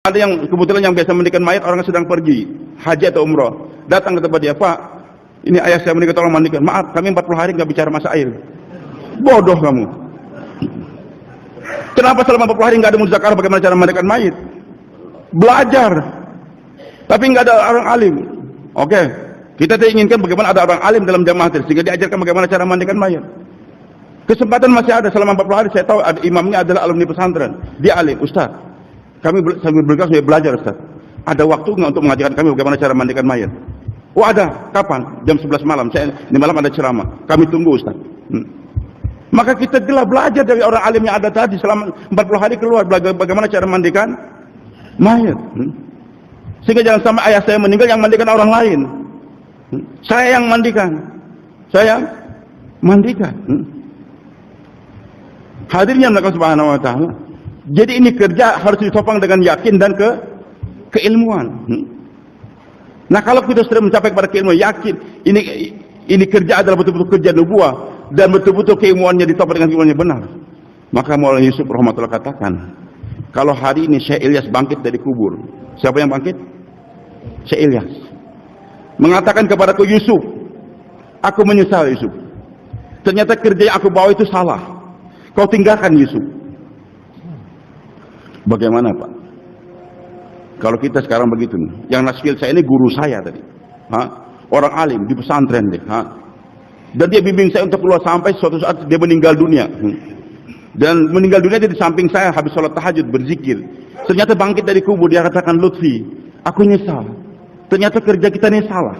Ada yang kebetulan yang biasa mandikan mayat, orang sedang pergi haji atau umroh, datang ke tempat dia, Pak, ini ayah saya meninggal, tolong mandikan. Maaf, kami 40 hari nggak bicara masa air. Bodoh kamu. Kenapa selama 40 hari nggak ada muzakarah bagaimana cara mandikan mayit? Belajar. Tapi nggak ada orang alim. Oke, kita inginkan bagaimana ada orang alim dalam jamaah sehingga diajarkan bagaimana cara mandikan mayit. Kesempatan masih ada selama 40 hari. Saya tahu ada imamnya adalah alumni pesantren. Dia alim, Ustaz. Kami sambil bergegas belajar, Ustaz. Ada waktu nggak untuk mengajarkan kami bagaimana cara mandikan mayat? Oh ada. Kapan? Jam 11 malam. Di malam ada ceramah. Kami tunggu, Ustaz. Maka kita telah belajar dari orang alim yang ada tadi selama 40 hari keluar belajar bagaimana cara mandikan mayat. Sehingga jangan sampai ayah saya meninggal yang mandikan orang lain. Saya yang mandikan. Saya mandikan. Hadirnya Allah Subhanahu wa taala. Jadi ini kerja harus ditopang dengan yakin dan keilmuan. Nah, kalau kita sudah mencapai kepada keilmuan, yakin ini kerja adalah betul-betul kerja nubuah dan betul-betul keilmuannya ditopang dengan keilmuannya benar. Maka Maulana Yusuf rahmatullah katakan, kalau hari ini Syekh Ilyas bangkit dari kubur, siapa yang bangkit? Syekh Ilyas. Mengatakan kepadaku, Yusuf, aku menyesal Yusuf. Ternyata kerja yang aku bawa itu salah. Kau tinggalkan Yusuf. Bagaimana Pak? Kalau kita sekarang begitu nih, yang naskil saya ini guru saya tadi, orang alim di pesantren deh, dan dia bimbing saya untuk keluar sampai suatu saat dia meninggal dunia, dan meninggal dunia dia di samping saya habis sholat tahajud berzikir. Ternyata bangkit dari kubur, dia katakan, Lutfi, aku nyesal. Ternyata kerja kita ini salah.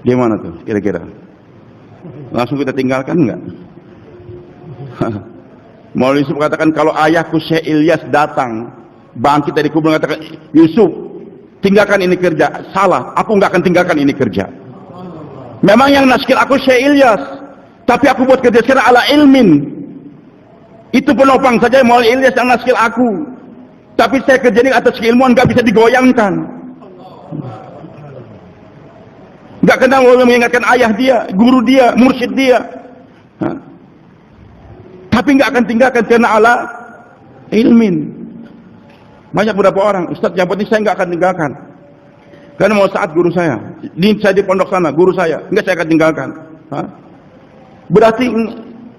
Gimana tuh kira-kira? Langsung kita tinggalkan enggak? Maulana Yusuf katakan, kalau ayahku Syekh Ilyas datang bangkit dari kubur mengatakan, Yusuf, tinggalkan ini kerja, salah, aku nggak akan tinggalkan ini kerja. Memang yang naskil aku Syekh Ilyas, tapi aku buat kerja sekarang ala ilmin. Itu penopang saja Maulana Ilyas yang naskil aku, tapi saya kerja ini atas keilmuan, nggak bisa digoyangkan. Nggak kenal mengingatkan ayah dia, guru dia, mursyid dia. Tapi nggak akan tinggalkan karena ala ilmin. Banyak beberapa orang, Ustaz yang penting saya nggak akan tinggalkan karena mau saat guru saya di pondok sana, guru saya nggak, saya akan tinggalkan. Berarti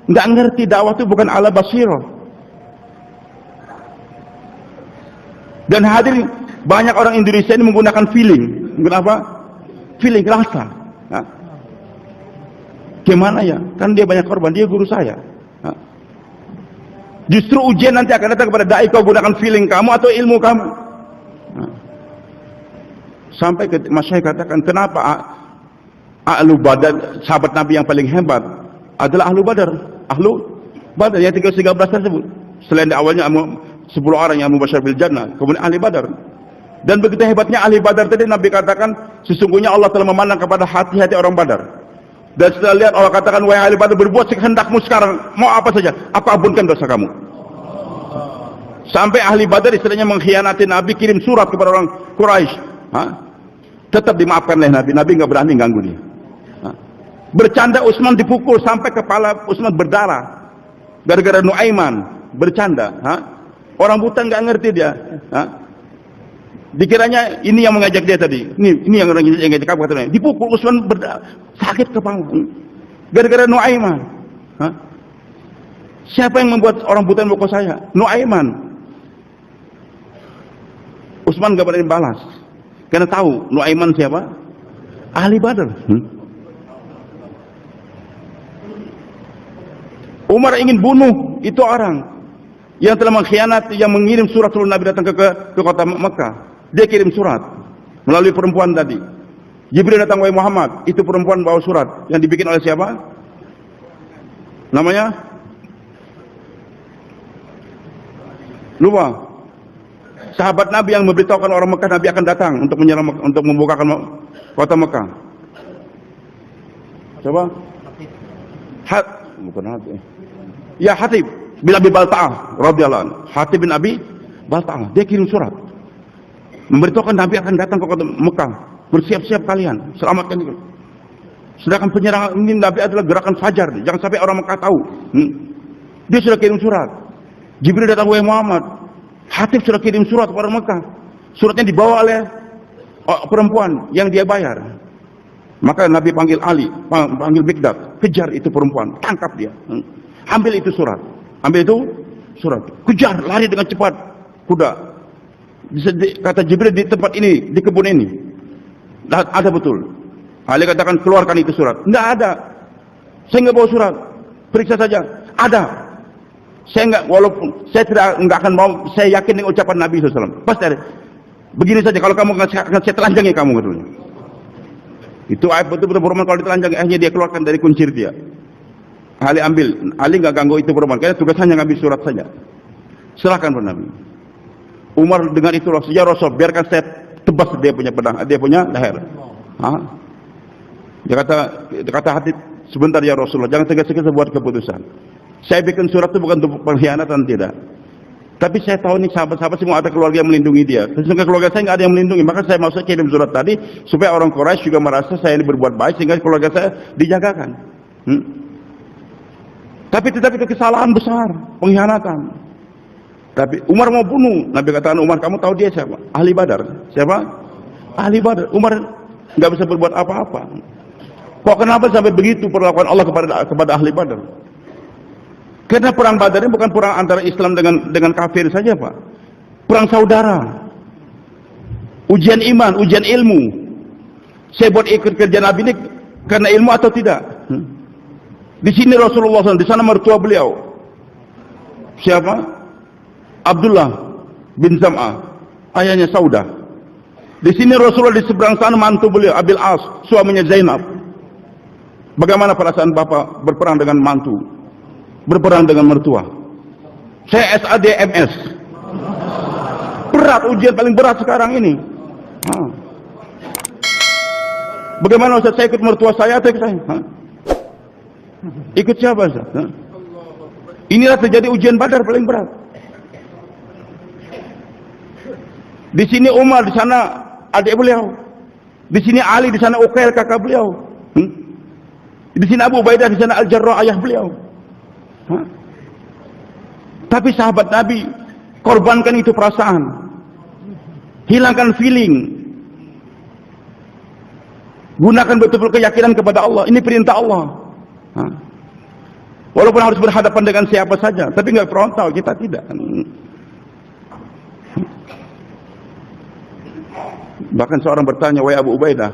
nggak ngerti dakwah itu bukan ala basirah. Dan hadir banyak orang Indonesia ini menggunakan feeling. Kenapa? Feeling, rasa. Gimana ya? Kan dia banyak korban, dia guru saya. Justru ujian nanti akan datang kepada dai, kau gunakan feeling kamu atau ilmu kamu. Sampai ke masyayikh katakan, kenapa ahlu badar, sahabat Nabi yang paling hebat adalah ahlu badar. Ahlu badar yang 13 tersebut. Selain di awalnya 10 orang yang mubasysyar bil jannah, kemudian ahli badar. Dan begitu hebatnya ahli badar tadi, Nabi katakan sesungguhnya Allah telah memandang kepada hati-hati orang badar. Dan setelah lihat Allah katakan, wahai ahli badar, berbuat sekehendakmu sekarang, mau apa saja, aku ampunkan dosa kamu. Sampai ahli badar istilahnya mengkhianati Nabi, kirim surat kepada orang Quraisy, tetap dimaafkan oleh Nabi. Nabi nggak berani ganggu dia. Bercanda Utsman dipukul sampai kepala Utsman berdarah gara-gara Nuaiman bercanda. Orang buta nggak ngerti dia. Dikiranya ini yang mengajak dia tadi. Ini yang orang yang ngajak kamu katanya. Dipukul Utsman sakit kepala gara-gara Nuaiman. Siapa yang membuat orang buta memukul saya? Nuaiman. Utsman enggak berani balas. Karena tahu Nuaiman siapa? Ahli Badar. Umar ingin bunuh itu orang yang telah mengkhianati, yang mengirim surat sebelum Nabi datang ke kota Mekah. Dia kirim surat melalui perempuan tadi. Jibril datang, wahai Muhammad, itu perempuan bawa surat yang dibikin oleh siapa? Namanya? Lupa. Sahabat Nabi yang memberitahukan orang Mekah Nabi akan datang untuk menyerang, untuk membukakan kota Mekah. Coba? Bukan Hatib. Ya, Hatib bin Abi Balta'ah radhiyallahu anhu. Hatib bin Abi Balta'ah, dia kirim surat memberitahukan Nabi akan datang ke kota Mekah. Bersiap-siap kalian, selamatkan itu. Sedangkan penyerangan ini Nabi adalah gerakan fajar, jangan sampai orang Mekah tahu. Dia sudah kirim surat. Jibril datang, wahai Muhammad, Hatib sudah kirim surat kepada Mekah. Suratnya dibawa oleh perempuan yang dia bayar. Maka Nabi panggil Ali, panggil Mikdad, kejar itu perempuan, tangkap dia. Ambil itu surat. Ambil itu surat. Kejar, lari dengan cepat kuda. Kata Jibril, di tempat ini, di kebun ini. Ada betul. Ali katakan, keluarkan itu surat. Tidak ada. Saya nggak bawa surat. Periksa saja. Ada. Saya nggak, walaupun saya nggak akan mau, saya yakin dengan ucapan Nabi SAW. Pasti ada. Begini saja, kalau kamu akan saya telanjangi kamu katanya. Itu ayat betul-betul perempuan kalau ditelanjangi, akhirnya dia keluarkan dari kuncir dia. Ali ambil, Ali nggak ganggu itu perempuan, karena tugasannya ngambil surat saja. Serahkan pada Nabi. Umar dengar itu, ya Rasul, biarkan saya tebas dia punya pedang, dia punya leher. Dia kata Hatib, sebentar ya Rasulullah, jangan tegas-tegas buat keputusan. Saya bikin surat itu bukan untuk pengkhianatan, tidak. Tapi saya tahu nih sahabat-sahabat semua ada keluarga yang melindungi dia. Sesungguhnya keluarga saya nggak ada yang melindungi, maka saya maksudnya kirim surat tadi supaya orang Quraisy juga merasa saya ini berbuat baik sehingga keluarga saya dijagakan. Tapi itu kesalahan besar, pengkhianatan. Tapi Umar mau bunuh, Nabi katakan, Umar kamu tahu dia siapa? Ahli Badar. Siapa? Ahli Badar. Umar nggak bisa berbuat apa-apa. Kok kenapa sampai begitu perlakuan Allah kepada ahli Badar? Karena perang Badar ini bukan perang antara Islam dengan kafir saja, Pak. Perang saudara. Ujian iman, ujian ilmu. Saya buat ikut kerja Nabi ini karena ilmu atau tidak? Di sini Rasulullah SAW, di sana mertua beliau. Siapa? Abdullah bin Zam'ah, ayahnya Saudah. Di sini Rasulullah, di seberang sana mantu beliau, Abil As, suaminya Zainab. Bagaimana perasaan bapak berperang dengan mantu? Berperang dengan mertua. Saya SADMS. Berat, ujian paling berat sekarang ini. Bagaimana Ustaz, saya ikut mertua saya atau ikut saya? Ikut siapa Ustaz? Inilah terjadi ujian Badar paling berat. Di sini Umar, di sana adik beliau. Di sini Ali, di sana Uqail kakak beliau. Di sini Abu Ubaidah, di sana Al-Jarrah ayah beliau. Tapi sahabat Nabi korbankan itu perasaan, hilangkan feeling, gunakan betul-betul keyakinan kepada Allah. Ini perintah Allah. Walaupun harus berhadapan dengan siapa saja, tapi nggak frontal, kita tidak. Bahkan seorang bertanya, wahai Abu Ubaidah,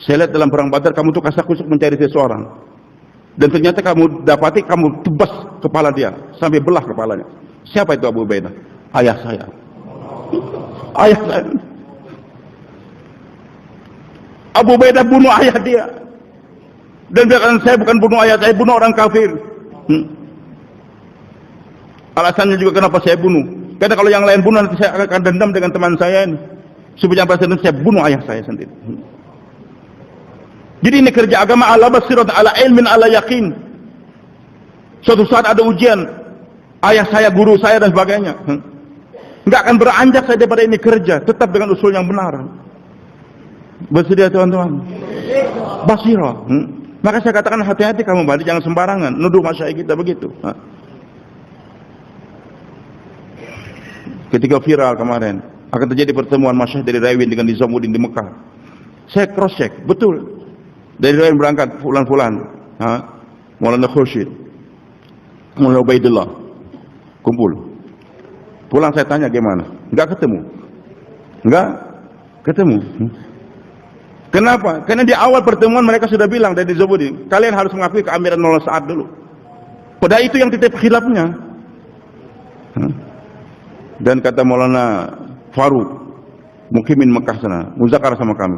saya lihat dalam perang Badar kamu tuh kasak-kusuk mencari seseorang, dan ternyata kamu dapati, kamu tebas kepala dia sampai belah kepalanya. Siapa itu Abu Ubaidah? Ayah saya. Ayah saya. Abu Ubaidah bunuh ayah dia, dan dia kata, saya bukan bunuh ayah saya, bunuh orang kafir. Alasannya juga kenapa saya bunuh, karena kalau yang lain bunuh nanti saya akan dendam dengan teman saya ini. Supaya saya bunuh ayah saya sendiri. Jadi ini kerja agama ala basirat, ala ilmin, ala yakin. Suatu saat ada ujian, ayah saya, guru saya dan sebagainya. Enggak akan beranjak saya daripada ini kerja, tetap dengan usul yang benar. Bersedia teman-teman? Basirah. Maka saya katakan hati-hati kamu balik, jangan sembarangan nuduh masyarakat kita begitu. Ketika viral kemarin akan terjadi pertemuan masyarakat dari Raiwin dengan Nizamuddin di Mekah, saya cross check, betul. Dari Raiwin berangkat fulan-fulan, Maulana Khursyid, Maulana Ubaidillah, kumpul. Pulang saya tanya gimana? Enggak ketemu. Kenapa? Karena di awal pertemuan mereka sudah bilang dari Nizamuddin, kalian harus mengakui keamiran Maulana Sa'ad dulu. Padahal itu yang titip khilafnya. Dan kata Maulana Faruk, mukimin Mekah sana, muzakar sama kami.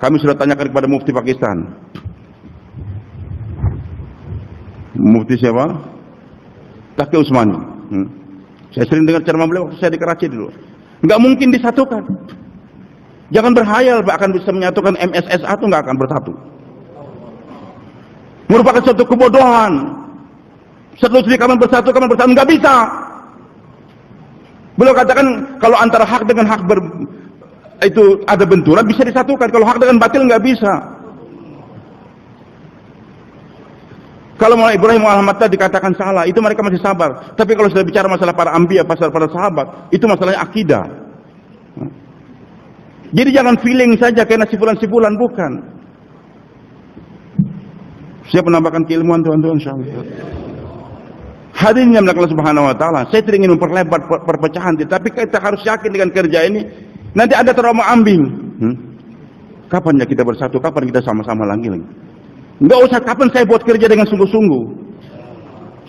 Kami sudah tanyakan kepada mufti Pakistan. Mufti siapa? Taqi Usmani. Saya sering dengar ceramah beliau waktu saya di Karachi dulu. Enggak mungkin disatukan. Jangan berhayal Pak akan bisa menyatukan MSSA, itu enggak akan bersatu. Merupakan suatu kebodohan. Setelah kami bersatu enggak bisa. Beliau katakan kalau antara hak dengan hak itu ada benturan bisa disatukan, kalau hak dengan batil nggak bisa. Kalau mulai Ibrahim Muhammad tadi dikatakan salah, itu mereka masih sabar. Tapi kalau sudah bicara masalah para anbiya, pasal para sahabat, itu masalahnya akidah. Jadi jangan feeling saja karena sifulan-sifulan, bukan. Saya menambahkan keilmuan tuan-tuan insyaallah. Hadirin yang Allah Subhanahu wa taala, saya tidak ingin memperlebar perpecahan, tapi kita harus yakin dengan kerja ini nanti ada trauma ambing. Kapan ya kita bersatu? Kapan kita sama-sama lagi? Enggak usah kapan saya buat kerja dengan sungguh-sungguh.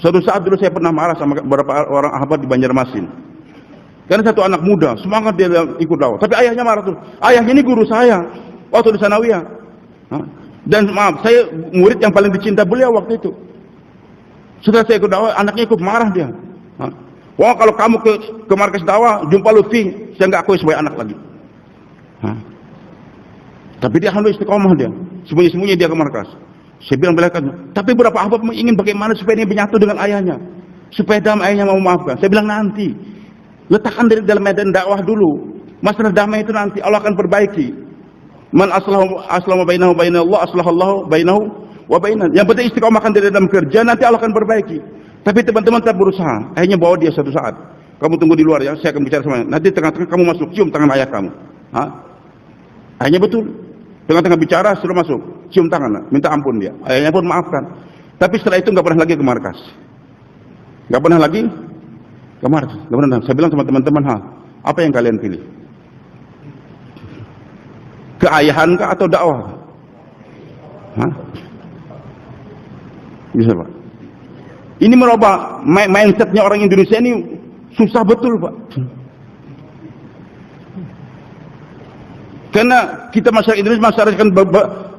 Suatu saat dulu saya pernah marah sama beberapa orang ahbab di Banjarmasin. Karena satu anak muda, semangat dia ikut dakwah. Tapi ayahnya marah tuh. Ayahnya ini guru saya waktu di Sanawiyah. Dan maaf, saya murid yang paling dicinta beliau waktu itu. Setelah saya ikut dakwah, anaknya ikut marah dia. Wah, kalau kamu ke markas dakwah, jumpa Lutfi, saya nggak akui sebagai anak lagi. Tapi dia alhamdulillah istiqomah dia. Sembunyi-sembunyi dia ke markas. Saya bilang belakangan, tapi berapa ahbab ingin bagaimana supaya dia menyatu dengan ayahnya. Supaya damai ayahnya mau memaafkan. Saya bilang nanti. Letakkan dari dalam medan dakwah dulu. Masalah damai itu nanti Allah akan perbaiki. Man aslama bainahu bainallah aslahallahu bainahu wa bainan. Yang penting istiqomahkan dari dalam kerja, nanti Allah akan perbaiki. Tapi teman-teman tetap berusaha. Akhirnya bawa dia suatu saat. Kamu tunggu di luar ya, saya akan bicara sama. Nanti tengah-tengah kamu masuk, cium tangan ayah kamu. Akhirnya betul. Tengah-tengah bicara suruh masuk, cium tangan, minta ampun dia. Ayahnya pun maafkan. Tapi setelah itu nggak pernah lagi ke markas. Nggak pernah lagi ke markas. Nggak pernah. Saya bilang sama teman-teman, apa yang kalian pilih? Keayahan kah atau dakwah? Bisa Pak. Ini merubah mindsetnya orang Indonesia ini susah betul Pak. Karena kita masyarakat Indonesia kan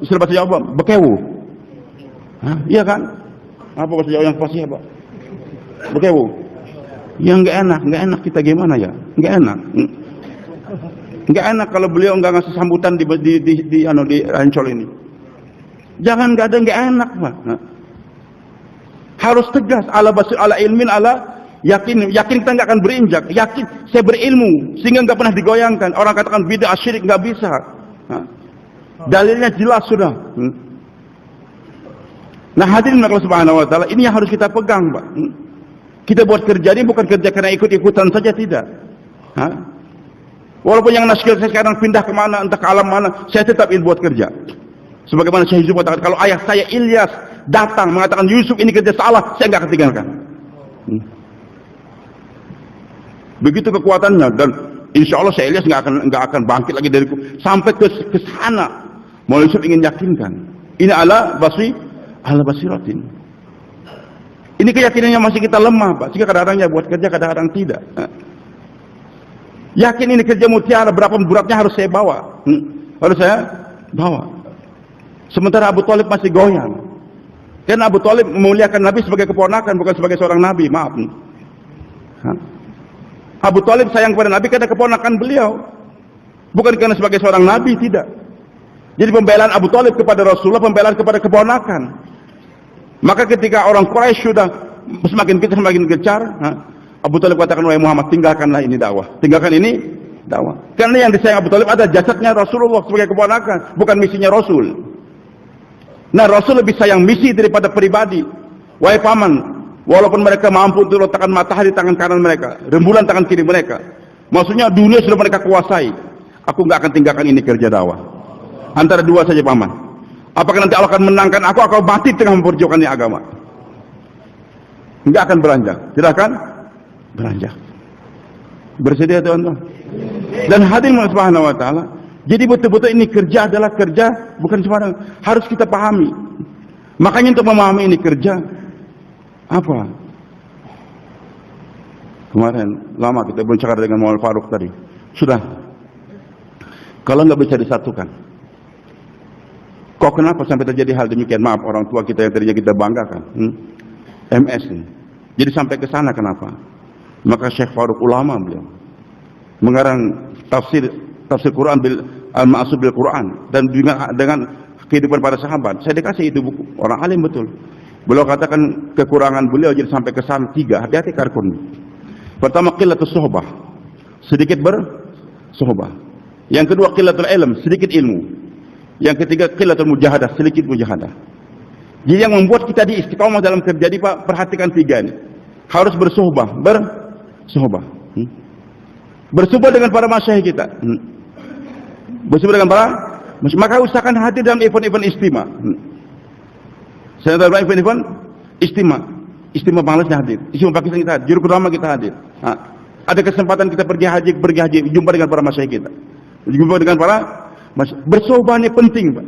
istilah bahasa Jawa bekewu. Iya kan? Apa bahasa Jawa yang fasih Pak? Bekewu. Yang enggak enak kita gimana ya? Enggak enak. Enggak enak kalau beliau enggak ngasih sambutan di Ancol ini. Jangan enggak ada enggak enak Pak. Harus tegas ala basir ala ilmin ala yakin kita nggak akan berinjak, yakin saya berilmu sehingga nggak pernah digoyangkan. Orang katakan bid'ah syirik nggak bisa. Dalilnya jelas sudah. Nah hadirin Allah Subhanahu wa taala, ini yang harus kita pegang Pak. Kita buat kerja ini bukan kerja karena ikut-ikutan saja, tidak. Walaupun yang naskil saya sekarang pindah kemana, entah ke alam mana, saya tetap ingin buat kerja. Sebagaimana Syekh Yusuf katakan, kalau ayah saya Ilyas datang mengatakan Yusuf ini kerja salah, saya nggak akan tinggalkan. Begitu kekuatannya, dan insya Allah saya Ilyas nggak akan bangkit lagi dariku sampai ke sana. Maulana Yusuf ingin yakinkan, ini ala basiratin. Ini keyakinannya masih kita lemah Pak, sehingga kadang-kadang ya buat kerja, kadang-kadang tidak. Yakin ini kerja mutiara, berapa beratnya harus saya bawa, harus saya bawa. Sementara Abu Thalib masih goyang. Karena Abu Thalib memuliakan Nabi sebagai keponakan, bukan sebagai seorang Nabi, maaf. Abu Thalib sayang kepada Nabi karena keponakan beliau, bukan karena sebagai seorang Nabi, tidak. Jadi pembelaan Abu Thalib kepada Rasulullah, pembelaan kepada keponakan. Maka ketika orang Quraisy sudah semakin gencar, Abu Thalib katakan, wahai Muhammad, tinggalkanlah ini dakwah. Tinggalkan ini dakwah. Karena yang disayang Abu Thalib ada jasadnya Rasulullah sebagai keponakan, bukan misinya Rasul. Nah, Rasul lebih sayang misi daripada pribadi. Wahai paman, walaupun mereka mampu untuk letakkan matahari tangan kanan mereka, rembulan tangan kiri mereka, maksudnya dunia sudah mereka kuasai, aku nggak akan tinggalkan ini kerja dakwah. Antara dua saja paman. Apakah nanti Allah akan menangkan aku mati tengah memperjuangkan ini agama? Nggak akan beranjak, tidak akan beranjak. Bersedia tuan-tuan? Dan hadirin Allah Subhanahu wa taala, jadi betul-betul ini kerja adalah kerja bukan sembarang, harus kita pahami. Makanya untuk memahami ini kerja apa? Kemarin lama kita berbicara dengan Maulana Faruk tadi. Sudah. Kalau nggak bisa disatukan, kok kenapa sampai terjadi hal demikian? Maaf, orang tua kita yang tadinya kita banggakan, MS ini. Jadi sampai ke sana kenapa? Maka Syekh Faruk ulama beliau mengarang tafsir Quran al-Ma'asub bil Quran, dan dengan kehidupan para sahabat. Saya dikasih itu buku, orang alim betul. Beliau katakan kekurangan beliau jadi sampai ke sana 3. Hati-hati karkun. Pertama, qillatus suhbah, sedikit bersuhbah. Yang kedua, qillatul ilm, sedikit ilmu. Yang ketiga, qillatul mujahadah, sedikit mujahadah. Jadi yang membuat kita di istiqomah dalam kerja ini Pak, perhatikan 3 ini. Harus bersuhbah, bersuhbah. Bersuhbah dengan para masyayikh kita. Bersuhbah dengan para masyayikh. Maka usahakan hadir dalam event-event istimewa. Saya dalam event-event istimewa. Istimewa Bangladesh hadir. Istimewa Pakistan kita hadir. Juru Pertama kita hadir. Ada kesempatan kita pergi haji, jumpa dengan para masyayikh kita. Jumpa dengan para masyayikh. Bersuhbah ini penting Pak.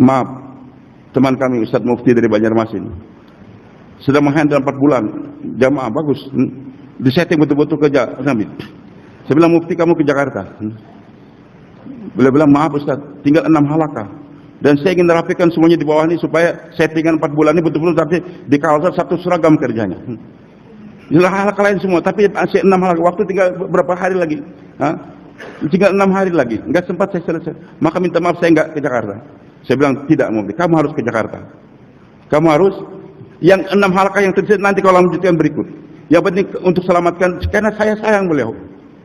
Maaf, teman kami Ustaz Mufti dari Banjarmasin sudah menghandle 4 bulan jamaah bagus, disetting betul-betul kerja. Saya bilang, Mufti kamu ke Jakarta. Beliau bilang, maaf Ustaz, tinggal 6 halakah dan saya ingin merapikan semuanya di bawah ini supaya settingan 4 bulan ini betul-betul tapi di kawasan satu seragam kerjanya. Inilah halakah lain semua, tapi masih 6 halakah, waktu tinggal berapa hari lagi, tinggal 6 hari lagi, enggak sempat saya selesai. Maka minta maaf saya enggak ke Jakarta. Saya bilang, tidak Mufti, kamu harus ke Jakarta. Kamu harus, yang 6 halakah yang terjadi nanti kalau lanjutkan berikut. Yang penting untuk selamatkan, karena saya sayang beliau.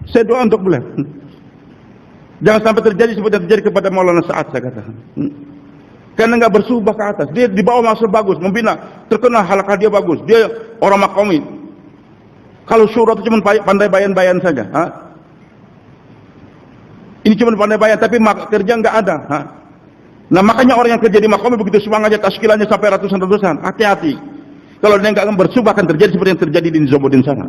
Saya doa untuk beliau. Jangan sampai terjadi seperti yang terjadi kepada Maulana Sa'ad, saya katakan. Karena enggak bersuhbah ke atas. Dia di bawah masuk bagus, membina, terkenal halakah dia bagus. Dia orang makomi. Kalau syura itu cuma pandai bayan-bayan saja. Ini cuma pandai bayan, tapi kerja enggak ada. Nah makanya orang yang kerja di makomnya begitu semangatnya, taskilannya sampai ratusan. Hati-hati. Kalau dia enggak akan bersuhbah akan terjadi seperti yang terjadi di Nizamuddin sana.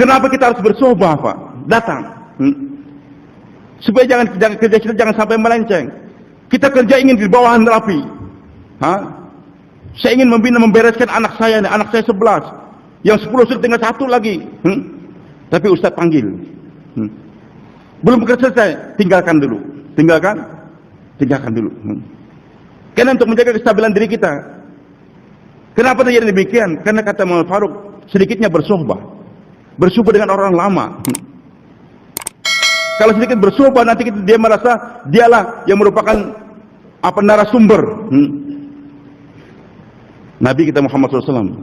Kenapa kita harus bersuhbah Pak? Datang. Supaya jangan kerja kita jangan sampai melenceng. Kita kerja ingin di bawahan rapi. Saya ingin membereskan anak saya nih, anak saya 11. Yang 10 sudah tinggal 1 lagi. Tapi Ustaz panggil. Belum selesai, tinggalkan dulu. Tinggalkan dulu. Karena untuk menjaga kestabilan diri kita. Kenapa terjadi demikian? Karena kata Muhammad Faruk, sedikitnya bersuhbah. Bersuhbah dengan orang lama. Kalau sedikit bersuhbah nanti dia merasa dialah yang merupakan narasumber. Nabi kita Muhammad SAW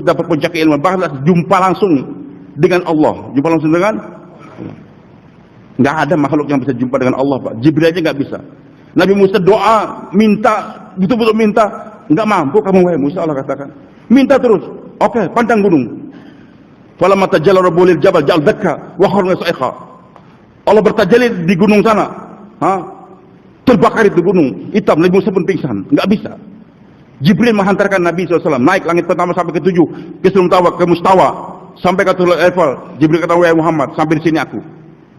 dapat puncak ilmu, bahkan jumpa langsung dengan Allah. Jumpa langsung dengan Allah. Nggak ada makhluk yang bisa jumpa dengan Allah Pak. Jibril aja nggak bisa. Nabi Musa doa, minta, betul-betul minta, nggak mampu kamu wahai Musa, Allah katakan. Minta terus. Oke, pandang gunung. Falamma tajalla rabbul jabal ja'al dakka wa kharra sa'iqa. Allah bertajalli di gunung sana. Terbakar itu gunung, hitam, Nabi Musa pun pingsan, nggak bisa. Jibril menghantarkan Nabi SAW naik langit pertama sampai ke 7, ke Mustawa, ke Mustawa, sampai ke Turul Eiffel. Jibril kata, wahai Muhammad, sampai di sini aku.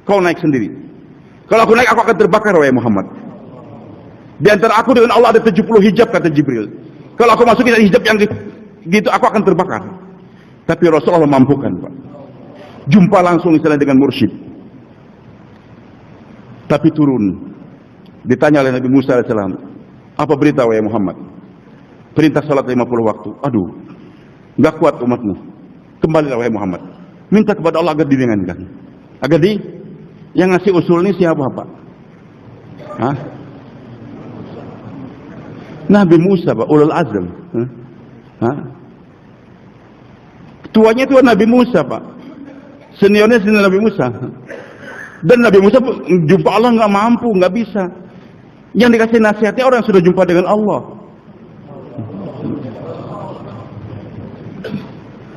Kau naik sendiri. Kalau aku naik, aku akan terbakar, wahai Muhammad. Di antara aku dengan Allah ada 70 hijab, kata Jibril. Kalau aku masukin hijab yang gitu, aku akan terbakar. Tapi Rasulullah mampukan, Pak. Jumpa langsung istilahnya dengan mursyid. Tapi turun. Ditanya oleh Nabi Musa AS, apa berita, wahai Muhammad? Perintah salat 50 waktu. Aduh, nggak kuat umatmu. Kembalilah, wahai Muhammad. Minta kepada Allah agar diringankan. Agar yang ngasih usul ini siapa Pak? Nabi Musa Pak, ulul azm. Tuanya itu Nabi Musa Pak. Seniornya senior Nabi Musa. Dan Nabi Musa jumpa Allah nggak mampu, nggak bisa. Yang dikasih nasihatnya orang yang sudah jumpa dengan Allah.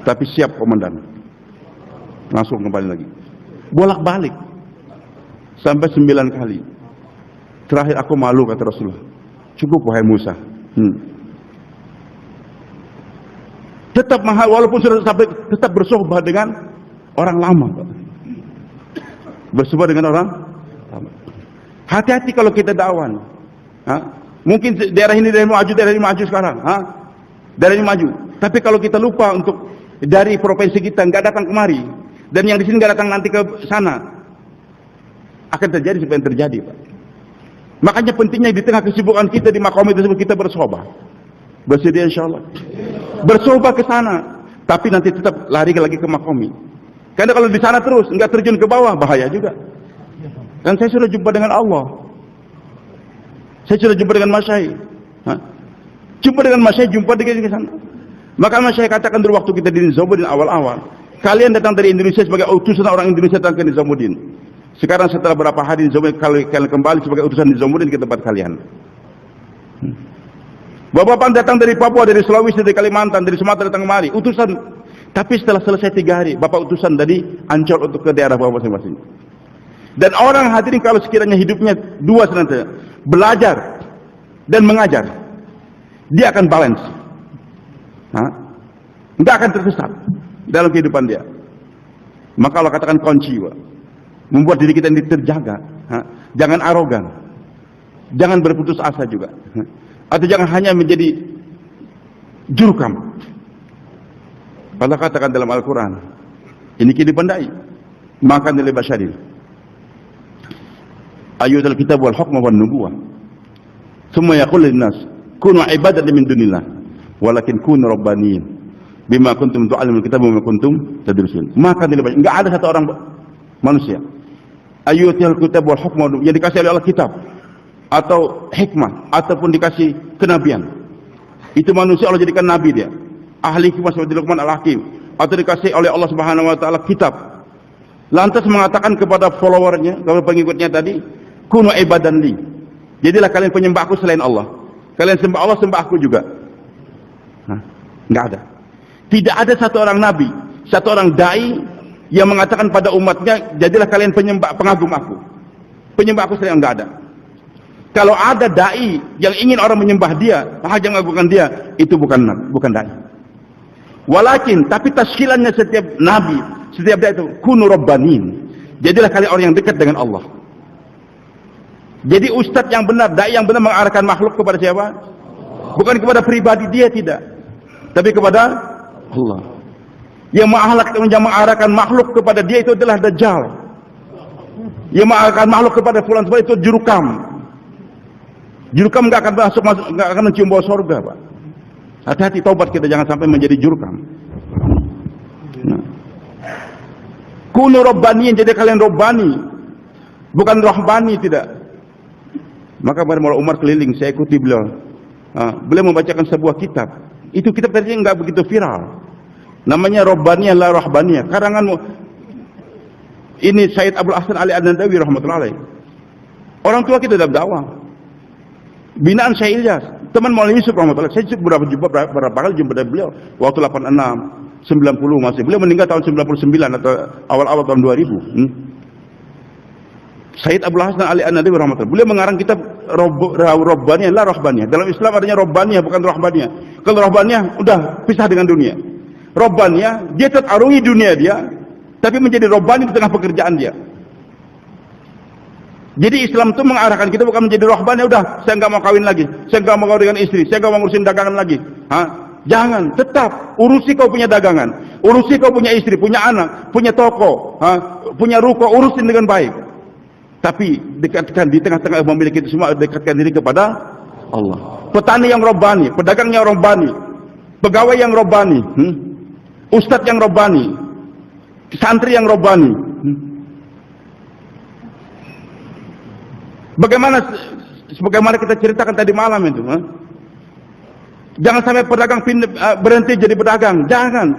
Tapi siap komandan. Langsung kembali lagi. Bolak-balik. Sampai 9 kali. Terakhir aku malu, kata Rasulullah. Cukup wahai Musa. Tetap mahal, walaupun sudah sampai tetap bersuhbah dengan orang lama. Bersuhbah dengan orang lama. Hati-hati kalau kita dakwan. Mungkin daerah ini maju sekarang. Daerah ini maju. Tapi kalau kita lupa untuk dari provinsi kita nggak datang kemari, dan yang di sini nggak datang nanti ke sana, akan terjadi seperti yang terjadi, Pak. Makanya pentingnya di tengah kesibukan kita di makom tersebut kita bersuhbah. Bersedia insyaallah. Bersuhbah ke sana, tapi nanti tetap lari lagi ke makomi. Karena kalau di sana terus nggak terjun ke bawah bahaya juga. Dan saya sudah jumpa dengan Allah. Saya sudah jumpa dengan masyayikh. Jumpa dengan masyayikh, jumpa dengan ke sana. Maka masyayikh katakan dulu waktu kita di Nizamuddin awal-awal, kalian datang dari Indonesia sebagai utusan orang Indonesia datang ke Nizamuddin. Sekarang setelah berapa hari kalian kembali sebagai utusan Nizamuddin ke tempat kalian. Bapak-bapak datang dari Papua, dari Sulawesi, dari Kalimantan, dari Sumatera datang kemari, utusan. Tapi setelah selesai 3 hari, Bapak utusan dari Ancol untuk ke daerah Bapak masing-masing. Dan orang hadirin kalau sekiranya hidupnya 2 senantiasa, belajar dan mengajar, dia akan balance. Tidak akan tersesat dalam kehidupan dia. Maka Allah katakan kunci, Pak. Membuat diri kita ini terjaga. Jangan arogan, jangan berputus asa juga, atau jangan hanya menjadi jurukam. Allah katakan dalam Al-Quran, ini kehidupan dai, makan oleh basyarin. Ayutul kitab wal hukma wan nubuwah. Semua yaqul linnas kunu ibadan min dunillah, walakin kunu rabbaniyin bima kuntum tu'allimul kitab wa bima kuntum tadrusun. Makan oleh basyarin. Enggak ada satu orang manusia ayutul kitab wal hukma yang dikasih oleh Allah kitab atau hikmah ataupun dikasih kenabian. Itu manusia Allah jadikan nabi dia. Ahli hikmah seperti Luqman al-Hakim, atau dikasih oleh Allah Subhanahu wa taala kitab. Lantas mengatakan kepada followernya, kepada pengikutnya tadi, kunu ibadan li. Jadilah kalian penyembahku selain Allah. Kalian sembah Allah, sembah aku juga. Enggak ada. Tidak ada satu orang nabi, satu orang dai yang mengatakan pada umatnya, jadilah kalian penyembah, pengagum aku. Penyembah aku selain, enggak ada. Kalau ada dai yang ingin orang menyembah dia, hanya mengagungkan dia, itu bukan dai. Walakin, tapi tashkilannya setiap nabi, setiap dai itu kunu rabbanin. Jadilah kalian orang yang dekat dengan Allah. Jadi ustadz yang benar, dai yang benar mengarahkan makhluk kepada siapa? Bukan kepada pribadi dia, tidak, tapi kepada Allah. Yang mengarahkan makhluk kepada dia itu adalah Dajjal. Yang mengarahkan makhluk kepada fulan itu jurukam. Jurukam nggak akan mencium bau surga, Pak. Hati-hati, taubat kita, jangan sampai menjadi jurukam. Kunu robbaniin, jadi kalian robbani, bukan rohbani, tidak. Maka Maulana Umar keliling, saya ikuti beliau. Beliau membacakan sebuah kitab. Itu kitab tadinya nggak begitu viral. Namanya Robbaniyah la Rohbaniyah. Karangan ini Syed Abdul Ahsan Ali An-Nadawi rahmatullahi alaih. Orang tua kita dalam dakwah. Binaan Syekh Ilyas, teman Maulana Yusuf rahmatullahi. Saya berapa kali jumpa dengan beliau waktu 86, 90 masih. Beliau meninggal tahun 99 atau awal-awal tahun 2000. Syed Abdul Hasan Ali An-Nadawi rahmatullahi. Beliau mengarang kitab Robbaniyah la Rohbaniyah. Dalam Islam adanya Robbaniyah, bukan Rohbaniyah. Kalau Rohbaniyah udah pisah dengan dunia. Robbaniyah, dia tetap arungi dunia dia, tapi menjadi Robbani di tengah pekerjaan dia. Jadi Islam itu mengarahkan kita bukan menjadi Rohbani, udah saya nggak mau kawin lagi, saya nggak mau kawin dengan istri, saya nggak mau ngurusin dagangan lagi. Jangan, tetap urusi kau punya dagangan, urusi kau punya istri, punya anak, punya toko, punya ruko, urusin dengan baik. Tapi dekatkan di tengah-tengah memiliki itu semua, dekatkan diri kepada Allah. Petani yang Robbani, pedagang yang Robbani, pegawai yang Robbani, ustadz yang Robbani, santri yang Robbani. Bagaimana kita ceritakan tadi malam itu, jangan sampai pedagang berhenti jadi pedagang, jangan.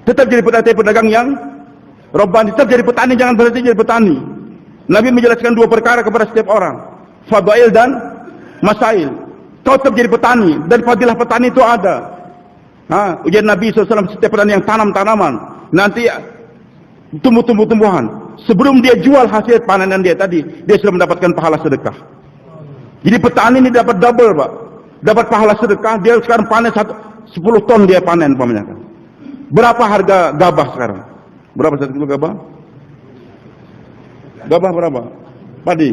Tetap jadi pedagang yang Robbani, tetap jadi petani, jangan berhenti jadi petani. Nabi menjelaskan 2 perkara kepada setiap orang, fadail dan masail. Kau tetap jadi petani, dan fadilah petani itu ada. Ujian Nabi SAW, setiap petani yang tanam tanaman, nanti tumbuh-tumbuhan. Sebelum dia jual hasil panenan dia tadi, dia sudah mendapatkan pahala sedekah. Jadi petani ini dapat double, Pak. Dapat pahala sedekah, dia sekarang panen 10 ton dia panen, pamannya. Berapa harga gabah sekarang? Berapa 1 kilo gabah? Gabah berapa? Padi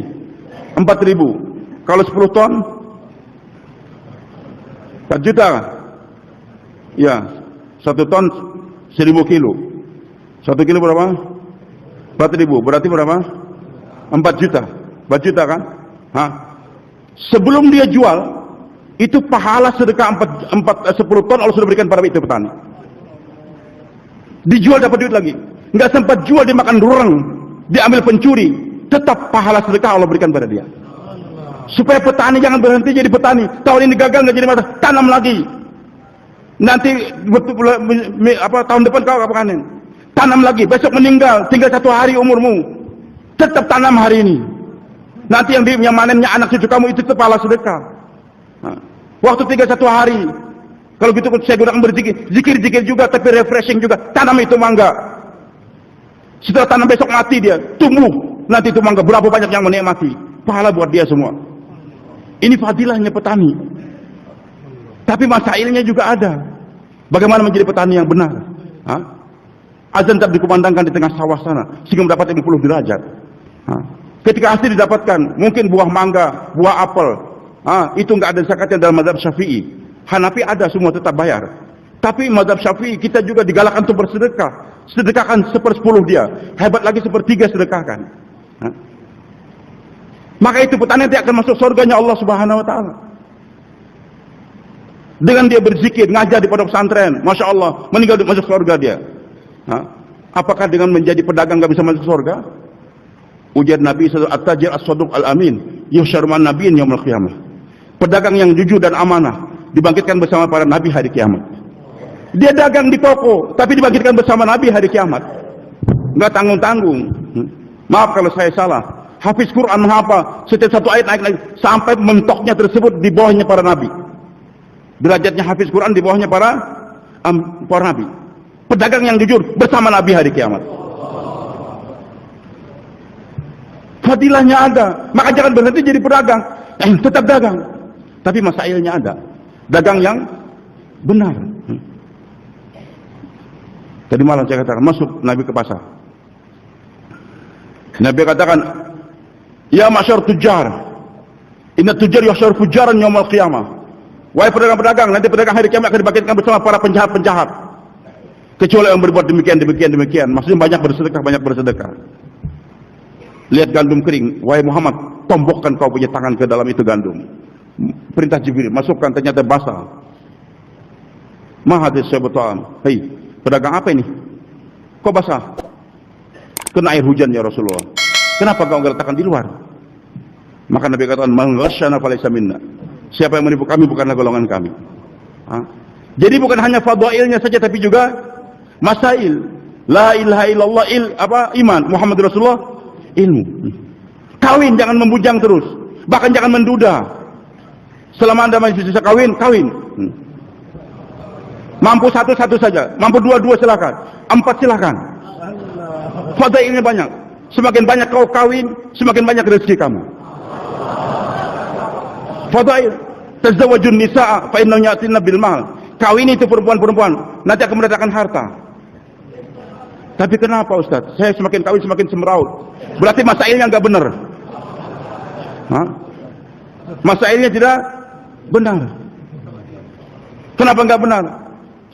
4.000. Kalau 10 ton 4 juta. Ya, 1 ton 1.000 kilo. 1 kilo berapa? 4.000. Berarti berapa? 4 juta. 4 juta kan? Sebelum dia jual, itu pahala sedekah 10 ton Allah sudah berikan pada itu petani. Dijual dapat duit lagi. Enggak sempat jual, dimakan durang, diambil pencuri, tetap pahala sedekah Allah berikan pada dia. Supaya petani jangan berhenti jadi petani. Tahun ini gagal nggak jadi masalah, tanam lagi. Nanti tahun depan kau panen, tanam lagi. Besok meninggal, tinggal 1 hari umurmu, Tetap tanam hari ini. Nanti yang manennya anak cucu kamu itu kepala sedekah. Waktu 31 hari. Kalau gitu saya gunakan berzikir, zikir juga, tapi refreshing juga. Tanam itu mangga. Setelah tanam besok mati dia, tumbuh. Nanti itu mangga berapa banyak yang menikmati. Pahala buat dia semua. Ini fadilahnya petani. Tapi masailnya juga ada. Bagaimana menjadi petani yang benar? Azan tetap dikumandangkan di tengah sawah sana, sehingga mendapat 50 derajat. Ketika hasil didapatkan, mungkin buah mangga, buah apel, itu nggak ada zakatnya dalam mazhab Syafi'i. Hanafi ada, semua tetap bayar. Tapi mazhab Syafi'i kita juga digalakkan untuk bersedekah. Sedekahkan 1/10 dia. Hebat lagi 1/3 sedekahkan. Maka itu petani nanti akan masuk surganya Allah Subhanahu wa taala. Dengan dia berzikir, ngajar di pondok pesantren, Masya Allah, meninggal masuk surga dia. Apakah dengan menjadi pedagang nggak bisa masuk surga? Ujar Nabi at-tajir as-saduq al-amin yuhsyar ma'an nabiyyin yaumil qiyamah. Pedagang yang jujur dan amanah dibangkitkan bersama para nabi hari kiamat. Dia dagang di toko, tapi dibangkitkan bersama nabi hari kiamat. Enggak tanggung-tanggung. Maaf kalau saya salah. Hafiz Quran menghafal, setiap satu ayat naik sampai mentoknya tersebut di bawahnya para nabi. Derajatnya hafiz Quran di bawahnya para nabi. Pedagang yang jujur bersama nabi hari kiamat. Fadilahnya ada. Maka jangan berhenti jadi pedagang. Tetap dagang. Tapi masailnya ada. Dagang yang benar. Tadi malam saya katakan, masuk Nabi ke pasar. Nabi katakan, ya masyar tujar, inna tujar yahsyar fujaran yaumil qiyamah. Wahai pedagang-pedagang, nanti pedagang hari kiamat akan dibangkitkan bersama para penjahat-penjahat. Kecuali yang berbuat demikian. Maksudnya banyak bersedekah. Lihat gandum kering, wahai Muhammad, tombokkan kau punya tangan ke dalam itu gandum. Perintah Jibril, masukkan, ternyata basah. Mahadis syaitan. Hei, pedagang apa ini? Kok basah? Kena air hujan ya Rasulullah. Kenapa kau letakkan di luar? Maka Nabi katakan, man ghasyana falaysa minna. Siapa yang menipu kami bukanlah golongan kami. Jadi bukan hanya fadhailnya saja, tapi juga masail. La ilaha illallah iman, Muhammad Rasulullah ilmu. Kawin jangan membujang terus, bahkan jangan menduda. Selama Anda masih bisa kawin. Mampu satu saja, mampu dua silakan, 4 silakan. Fadailnya banyak. Semakin banyak kau kawin, semakin banyak rezeki kamu. Fadail, tazawwajun nisaa fa innahu yatina bil mal. Kawin itu perempuan-perempuan, nanti akan mendatangkan harta. Tapi kenapa Ustaz? Saya semakin kawin semakin semeraut. Berarti masailnya enggak benar. Masailnya tidak benar. Kenapa enggak benar?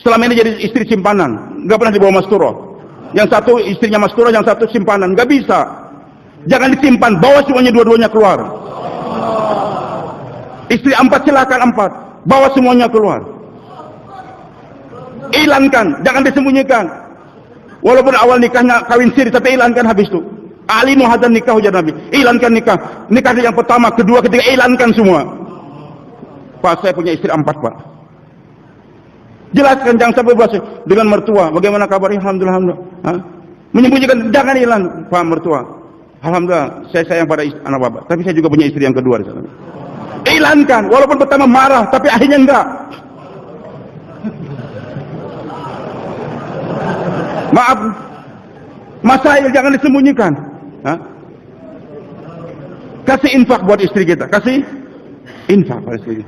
Selama ini jadi istri simpanan, enggak pernah dibawa masturah. Yang satu istrinya masturah, yang satu simpanan, enggak bisa. Jangan disimpan, bawa semuanya dua-duanya keluar. Istri 4 silakan 4, bawa semuanya keluar. Hilangkan, jangan disembunyikan. Walaupun awal nikahnya kawin siri, tapi hilangkan habis itu. Alimu hadzal nikah, ujar Nabi. Hilangkan nikah. Nikah yang pertama, kedua, ketiga, hilangkan semua. Pak, saya punya istri 4, Pak. Jelaskan, jangan sampai bahas dengan mertua. Bagaimana kabarnya? Alhamdulillah. Menyembunyikan, jangan hilang, Pak mertua. Alhamdulillah, saya sayang pada anak Bapak. Tapi saya juga punya istri yang kedua di sana. Hilangkan, walaupun pertama marah, tapi akhirnya enggak. Maaf, masail jangan disembunyikan. Kasih infak buat istri kita, kasih infak buat istri.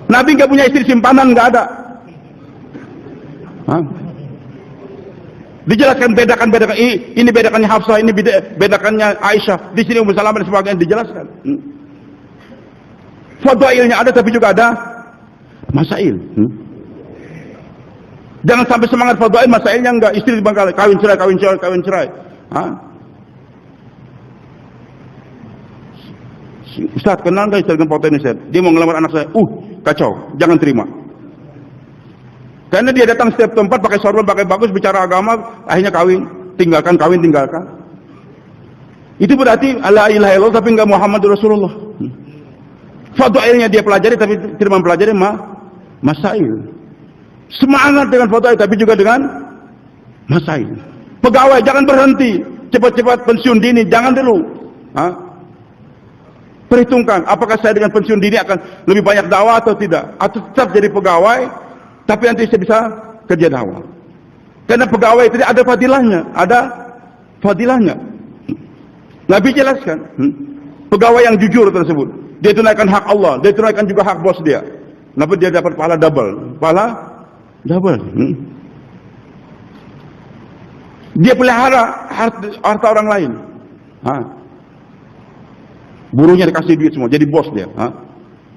Nabi nggak punya istri simpanan, nggak ada. Dijelaskan bedakan ini bedakannya Hafsah, ini bedakannya Aisyah. Di sini Ummu Salamah dan sebagainya dijelaskan. Fadailnya ada, tapi juga ada masail. Jangan sampai semangat fadail, masailnya enggak. Istri dibangkal, kawin cerai. Ustaz, kenal nggak istri dengan potensi saya? Dia mau ngelamar anak saya. Kacau, jangan terima. Karena dia datang setiap tempat pakai sorban, pakai bagus, bicara agama, akhirnya kawin, tinggalkan. Itu berarti la ilaha illallah tapi enggak Muhammad Rasulullah. Fadailnya dia pelajari, tapi tidak mempelajari masail. Semangat dengan fadail, tapi juga dengan masail. Pegawai jangan berhenti, cepat-cepat pensiun dini, jangan dulu. Perhitungkan, apakah saya dengan pensiun dini akan lebih banyak dakwah atau tidak, atau tetap jadi pegawai, tapi nanti saya bisa kerja dakwah. Karena pegawai itu ada fadilahnya. Nabi jelaskan, pegawai yang jujur tersebut, dia tunaikan hak Allah, dia tunaikan juga hak bos dia. Kenapa dia dapat pahala double? Dia pelihara harta orang lain. Buruhnya dikasih duit semua, jadi bos dia.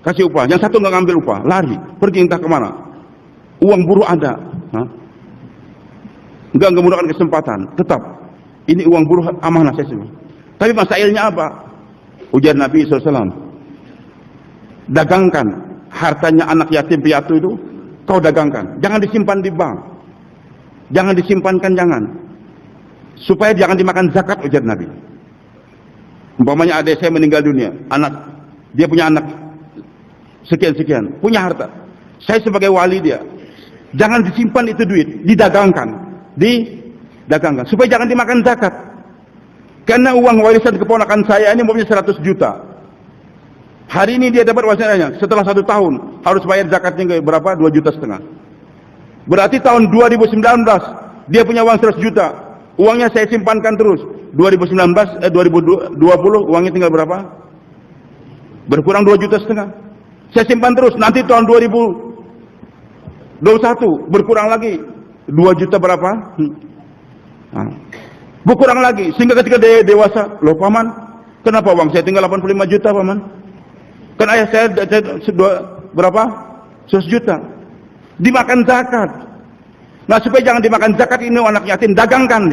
Kasih upah, yang satu nggak ngambil upah, lari, pergi entah kemana. Uang buruh ada, nggak menggunakan kesempatan. Tetap, ini uang buruh amanah saya semua. Tapi masailnya apa? Ujar Nabi SAW, dagangkan hartanya anak yatim piatu itu, kau dagangkan. Jangan disimpan di bank, jangan disimpankan, jangan. Supaya jangan dimakan zakat, ujar Nabi. Umpamanya adik saya meninggal dunia, dia punya anak sekian-sekian, punya harta. Saya sebagai wali dia, jangan disimpan itu duit, didagangkan, supaya jangan dimakan zakat. Karena uang warisan keponakan saya ini umumnya 100 juta. Hari ini dia dapat warisannya, setelah 1 tahun harus bayar zakatnya ke berapa? 2,5 juta. Berarti tahun 2019 dia punya uang 100 juta. Uangnya saya simpankan terus. 2020 uangnya tinggal berapa? Berkurang 2,5 juta. Saya simpan terus, nanti tahun 2021 berkurang lagi 2 juta berapa? Berkurang lagi, sehingga ketika dia dewasa, loh paman, kenapa uang saya tinggal 85 juta paman? Kan ayah saya berapa? 100 juta. Dimakan zakat. Nah, supaya jangan dimakan zakat, ini anak yatim, dagangkan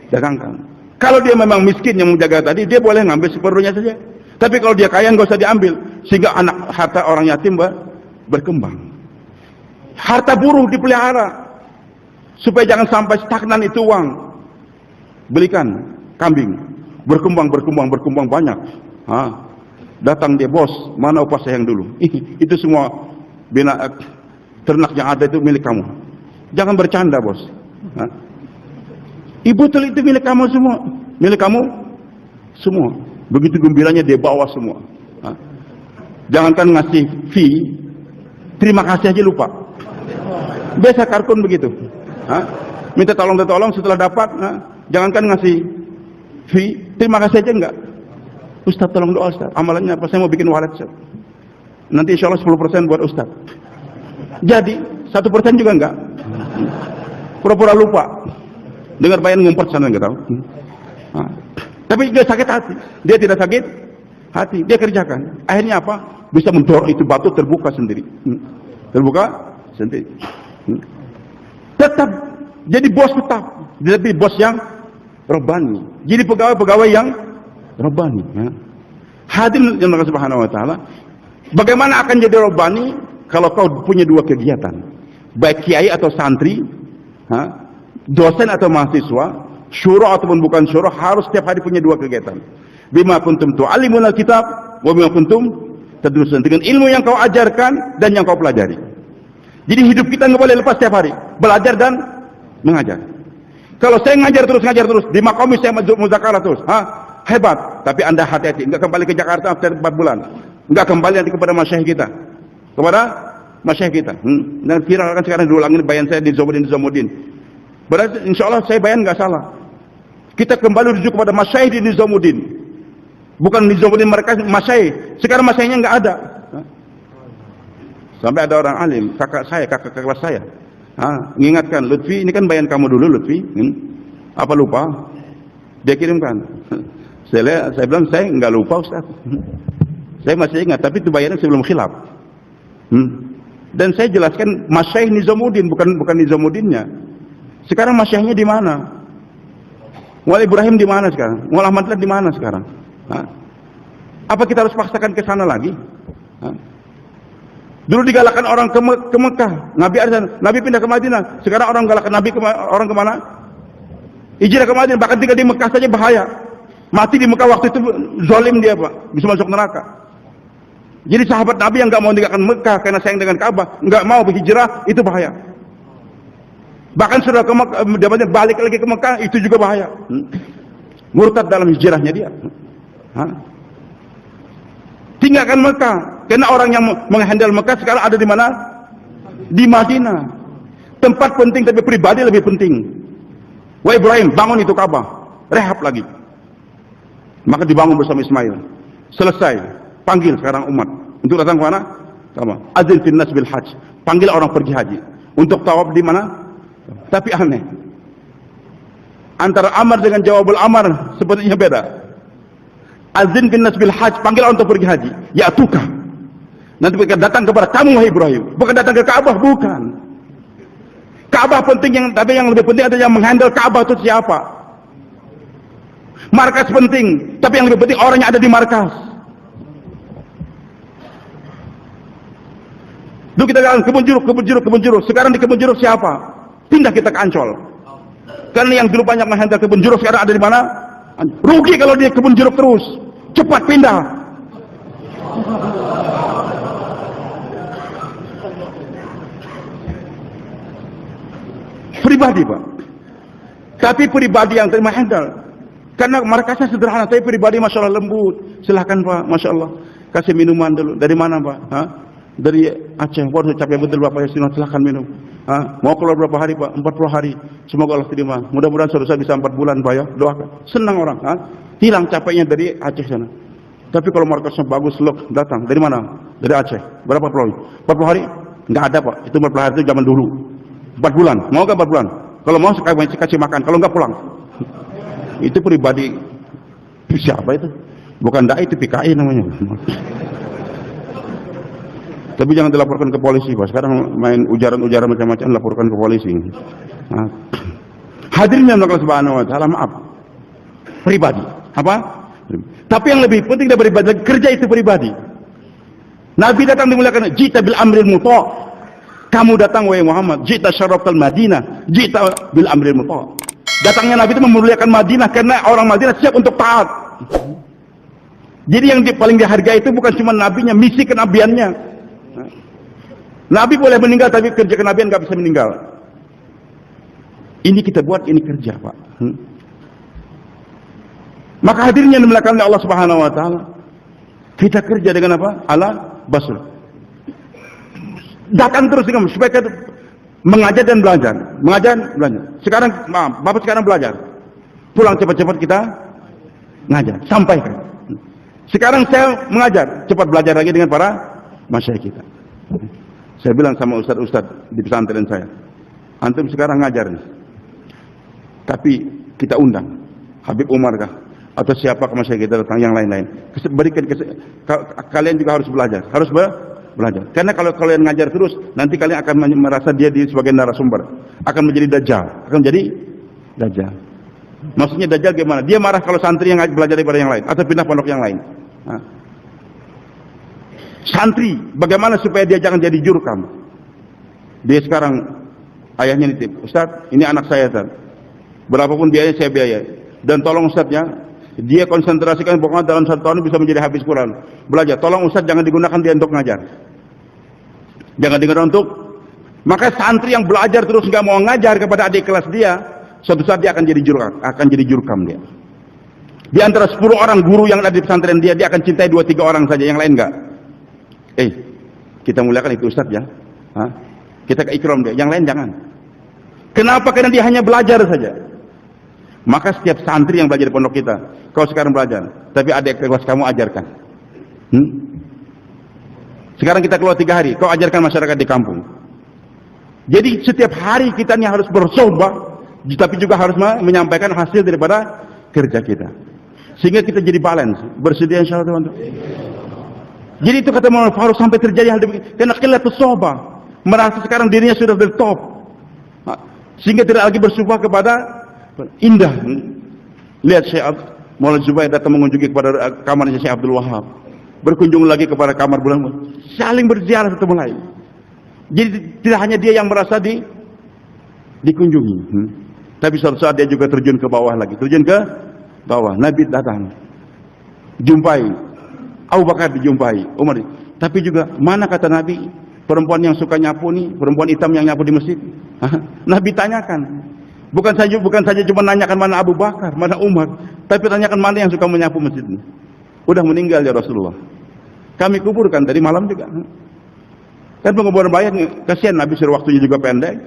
dagangkan. Kalau dia memang miskin yang menjaga tadi, dia boleh ngambil separuhnya saja. Tapi kalau dia kaya, nggak usah diambil, sehingga harta orang yatim berkembang. Harta buruh dipelihara, supaya jangan sampai stagnan itu uang. Belikan kambing, berkembang banyak. Datang dia, bos, mana upah saya yang dulu? Itu semua ternak yang ada itu milik kamu. Jangan bercanda, bos. Ibu betul, itu milik kamu semua. Milik kamu semua. Begitu gembiranya dia bawa semua. Jangankan ngasih fee, terima kasih aja lupa. Biasa karkun begitu. Minta tolong setelah dapat, jangankan ngasih fee, terima kasih aja enggak. Ustaz tolong doa Ustaz, amalannya apa? Saya mau bikin wallet Ustaz. Nanti insya Allah 10% buat Ustaz. Jadi 1% juga enggak. Pura-pura lupa. Dengar bayan ngumpet sana, enggak tahu. Tapi dia sakit hati. Dia tidak sakit hati, dia kerjakan. Akhirnya apa? Bisa mendorong itu batu terbuka sendiri. Terbuka sendiri. Tetap jadi bos, tetap. Tapi bos yang robbani. Jadi pegawai-pegawai yang robbani. Hadirin yang Allah Subhanahu wa taala, bagaimana akan jadi robbani kalau kau punya 2 kegiatan? Baik kiai atau santri, dosen atau mahasiswa, syura ataupun bukan syura, harus setiap hari punya 2 kegiatan. Bima kuntum tu'allimuna kitab wa bima kuntum tadrusun, dengan ilmu yang kau ajarkan dan yang kau pelajari. Jadi hidup kita nggak boleh lepas setiap hari belajar dan mengajar. Kalau saya ngajar terus di Makomis saya muzakarah terus, hebat. Tapi anda hati-hati, nggak kembali ke Jakarta after 4 bulan, nggak kembali nanti kepada masyayikh kita, Dan viral kan sekarang diulang ini bayan saya di Nizamuddin. Berarti insya Allah saya bayan nggak salah. Kita kembali rujuk kepada masyayikh di Nizamuddin, bukan Nizamuddin mereka masyayikh. Sekarang masyayikhnya nggak ada. Sampai ada orang alim, kakak kelas saya, mengingatkan, Lutfi, ini kan bayan kamu dulu Lutfi, apa lupa? Dia kirimkan. Saya bilang, saya nggak lupa Ustaz. Saya masih ingat, tapi itu bayaran sebelum khilaf. Dan saya jelaskan masyayikh Nizamuddin, bukan Nizamuddinnya. Sekarang masyayikhnya di mana? Wali Ibrahim di mana sekarang? Wali Ahmad di mana sekarang? Apa kita harus paksakan ke sana lagi? Dulu digalakkan orang ke Mekah, Nabi pindah ke Madinah. Sekarang orang galakkan Nabi orang kemana? Hijrah ke Madinah. Bahkan tinggal di Mekah saja bahaya. Mati di Mekah waktu itu zalim dia, Pak, bisa masuk neraka. Jadi sahabat Nabi yang nggak mau meninggalkan Mekah karena sayang dengan Ka'bah, nggak mau berhijrah, itu bahaya. Bahkan sudah ke Mekah, balik lagi ke Mekah, itu juga bahaya. Murtad dalam hijrahnya dia. Tinggalkan Mekah. Karena orang yang menghandle Mekah sekarang ada di mana? Di Madinah. Tempat penting tapi pribadi lebih penting. Wahai Ibrahim, bangun itu Ka'bah. Rehab lagi. Maka dibangun bersama Ismail. Selesai. Panggil sekarang umat. Untuk datang ke mana? Ka'bah. Azin finnas bil hajj. Panggil orang pergi haji. Untuk tawaf di mana? Tapi aneh. Antara amar dengan jawabul amar sepertinya beda. Azin finnas bil hajj. Panggil orang untuk pergi haji. Ya tukah. Nanti mereka datang kepada kamu wahai Ibrahim. Bukan datang ke Ka'bah, bukan. Ka'bah penting, tapi yang lebih penting adalah yang menghandle Ka'bah itu siapa. Markas penting, tapi yang lebih penting orang yang ada di markas. Dulu kita jalan kebun jeruk. Sekarang di kebun jeruk siapa? Pindah kita ke Ancol. Karena yang dulu banyak menghandle kebun jeruk sekarang ada di mana? Rugi kalau dia kebun jeruk terus. Cepat pindah. Pribadi Pak. Tapi pribadi yang terima handle. Karena markasnya sederhana, tapi pribadi Masya Allah lembut. Silahkan Pak, Masya Allah. Kasih minuman dulu. Dari mana Pak? Dari Aceh. Waduh capek betul Bapak Yasino, silahkan minum. Mau keluar berapa hari Pak? 40 hari. Semoga Allah terima. Mudah-mudahan suatu saat bisa 4 bulan Pak ya. Doakan. Senang orang. Hilang capeknya dari Aceh sana. Tapi kalau markasnya bagus, look, datang. Dari mana? Dari Aceh. Berapa pulau? 40 hari? Enggak ada Pak. Itu 40 hari itu zaman dulu. 4 bulan. Mau gak 4 bulan? Kalau mau kasih makan. Kalau enggak pulang. Itu pribadi. Siapa itu? Bukan dai, itu PKI namanya. Tapi jangan dilaporkan ke polisi Pak. Sekarang main ujaran-ujaran macam-macam laporkan ke polisi. Hadirin yang Allah Subhanahu wa taala, maaf. Pribadi. Apa? Tapi yang lebih penting dari pribadi, kerja itu pribadi. Nabi datang dimuliakan, jita bil amril muta'. Kamu datang wahai Muhammad, jita syarafal Madinah, jita bil amril muta'. Datangnya Nabi itu memuliakan Madinah karena orang Madinah siap untuk taat. Jadi yang paling dihargai itu bukan cuma nabinya, misi kenabiannya. Nabi boleh meninggal tapi kerja kenabian nggak bisa meninggal. Ini kita buat, ini kerja Pak. Maka hadirnya dimuliakan oleh Allah Subhanahu wa taala. Kita kerja dengan apa? Ala basur. Datang terus dengan supaya kita mengajar dan belajar. Mengajar, belajar. Sekarang maaf, Bapak sekarang belajar. Pulang cepat-cepat kita ngajar, sampaikan. Sekarang saya mengajar, cepat belajar lagi dengan para masyayikh kita. Saya bilang sama ustaz-ustaz di pesantren saya, antum sekarang ngajar nih. Tapi kita undang Habib Umar kah? Atau siapa ke masyayikh kita datang, yang lain-lain. Berikan kalian juga harus belajar, belajar. Karena kalau kalian ngajar terus, nanti kalian akan merasa dia sebagai narasumber, akan menjadi dajjal, Maksudnya dajjal gimana? Dia marah kalau santri yang belajar daripada yang lain, atau pindah pondok yang lain. Santri, bagaimana supaya dia jangan jadi jurkam? Dia sekarang ayahnya nitip, Ustaz, ini anak saya, Ustaz. Berapapun biayanya saya biaya. Dan tolong Ustaznya, dia konsentrasikan pokoknya dalam 1 tahun bisa menjadi hafiz Quran. Belajar, tolong Ustaz jangan digunakan dia untuk ngajar. Jangan digunakan untuk. Maka santri yang belajar terus nggak mau ngajar kepada adik kelas dia, suatu saat dia akan jadi jurkam dia. Di antara 10 orang guru yang ada di pesantren dia akan cintai 2-3 orang saja, yang lain enggak. Kita muliakan itu Ustaz ya. Kita ke ikram dia, yang lain jangan. Kenapa? Karena dia hanya belajar saja. Maka setiap santri yang belajar di pondok kita, kau sekarang belajar, tapi adik kelas kamu ajarkan. Sekarang kita keluar 3 hari, kau ajarkan masyarakat di kampung. Jadi setiap hari kita ini harus bersobat, tapi juga harus menyampaikan hasil daripada kerja kita. Sehingga kita jadi balance. Bersedia insyaallah teman-teman. Jadi itu kata Muhammad Faruk, sampai terjadi hal demikian. Karena qillatus sohbah, merasa sekarang dirinya sudah di top, sehingga tidak lagi bersumpah kepada indah. Lihat Syekh Maulana Zubair datang mengunjungi kepada kamarnya Syekh Abdul Wahab, berkunjung lagi kepada kamar bulan, saling berziarah satu sama lain. Jadi tidak hanya dia yang merasa dikunjungi, tapi suatu saat dia juga terjun ke bawah lagi, terjun ke bawah. Nabi datang, jumpai Abu Bakar, dijumpai Umar. Tapi juga mana kata Nabi, perempuan yang suka nyapu nih, perempuan hitam yang nyapu di masjid, Nabi tanyakan. Bukan saja cuma nanyakan mana Abu Bakar, mana Umar, tapi tanyakan mana yang suka menyapu masjid ini. Udah meninggal ya Rasulullah. Kami kuburkan tadi malam juga. Kan penguburan mayat kasihan, Nabi suruh waktunya juga pendek.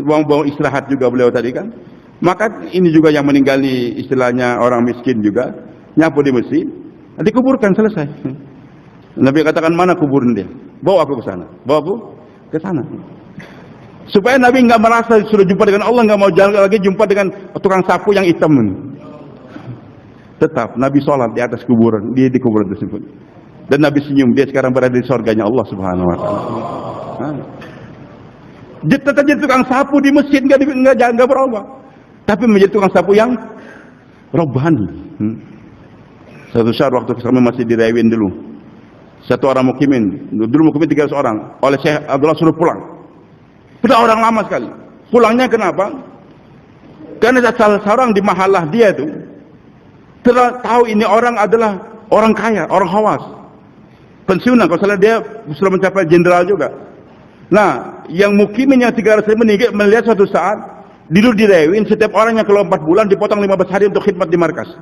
Bawa istirahat juga beliau tadi kan. Maka ini juga yang meninggal nih, istilahnya orang miskin juga, nyapu di masjid, dikuburkan, selesai. Nabi katakan, mana kuburan dia? Bawa aku ke sana. Bawa aku ke sana. Supaya Nabi nggak merasa sudah jumpa dengan Allah, nggak mau jalan lagi jumpa dengan tukang sapu yang hitam. Tetap Nabi sholat di atas kuburan, di kuburan tersebut. Dan Nabi senyum, dia sekarang berada di surganya Allah Subhanahu Wa Taala. Tetap jadi tukang sapu di masjid, nggak berubah, tapi menjadi tukang sapu yang robbani. Satu saat waktu kami masih di Rewin dulu, satu orang mukimin, dulu mukimin 300 orang, oleh Syekh Abdullah suruh pulang. Sudah orang lama sekali. Pulangnya kenapa? Karena salah seorang di mahalah dia itu tahu ini orang adalah orang kaya, orang khawas, pensiunan. Kalau salah dia sudah mencapai jenderal juga. Nah, yang mukimin yang 300 meninggal melihat suatu saat dulu di Rewin, setiap orang yang keluar 4 bulan dipotong 15 hari untuk khidmat di markas.